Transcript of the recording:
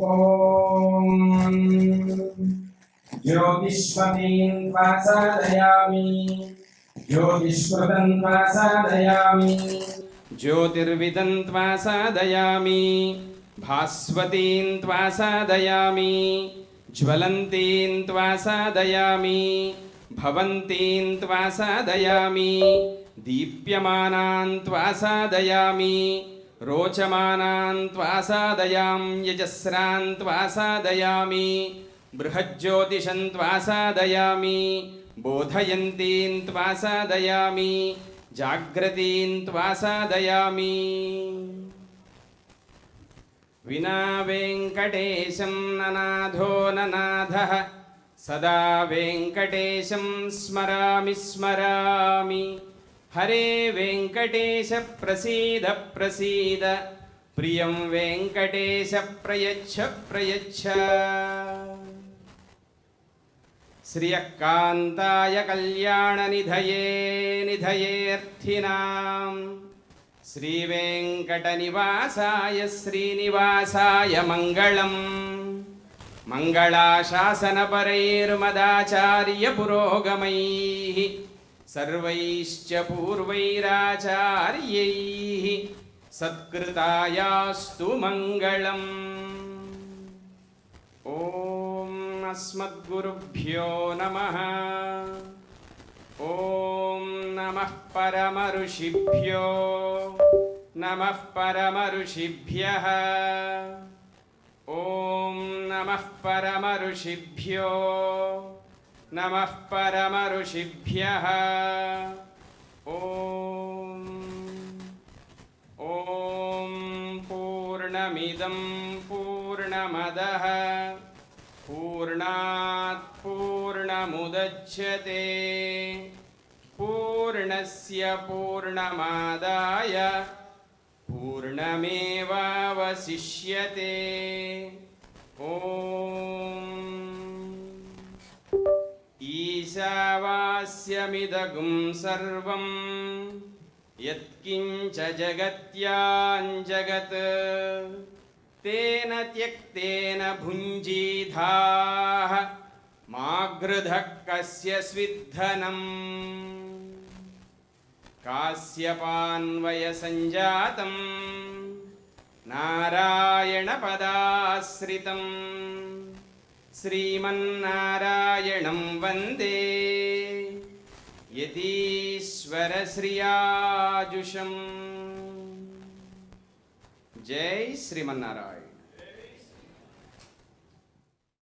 ॐ ज्योतिष्मतीं प्रसादयामि ज्योतिष्कृतं प्रसादयामि ज्योतिर्विदं त्वासादयामि भास्वतीं त्वासादयामि ज्वलन्तीं त्वासादयामि भवन्तीं त्वासादयामि दीप्यमानां त्वासादयामि रोचमानां त्वासादयां यजस्रां त्वासादयामि बृहज्ज्योतिषं त्वासादयामि बोधयन्तीं त्वासादयामि जाग्रतीं त्वासादयामि विना वेङ्कटेशं ननाथो ननाथः सदा वेङ्कटेशं स्मरामि स्मरामि हरे वेङ्कटेश प्रसीद प्रसीद प्रियं वेङ्कटेश प्रयच्छ प्रयच्छ श्रियकान्ताय कल्याणनिधये निधयेऽर्थिनां श्रीवेङ्कटनिवासाय श्रीनिवासाय मङ्गलम् मङ्गलाशासनपरैर्मदाचार्यपुरोगमैः सर्वैश्च पूर्वैराचार्यैः सत्कृतायास्तु मङ्गलम्। ॐ अस्मद्गुरुभ्यो नमः। ॐ नमः परमऋषिभ्यो नमः परमऋषिभ्यः। ॐ नमः परमऋषिभ्यो नमः परमऋषिभ्यः। ॐ पूर्णमिदं पूर्णमदः पूर्णात् पूर्णमुदच्यते पूर्णस्य पूर्णमादाय पूर्णमेवावशिष्यते। ॐ ईशावास्यमिदगुं सर्वं यत्किञ्च जगत्यां जगत् तेन त्यक्तेन भुञ्जीधाः मा गृधः कस्य स्विद्धनम्। कास्यपान्वयसञ्जातं नारायणपदाश्रितं श्रीमन्नारायणं वन्दे यतीश्वरश्रियाजुषम्। जय श्रीमन्नारायण।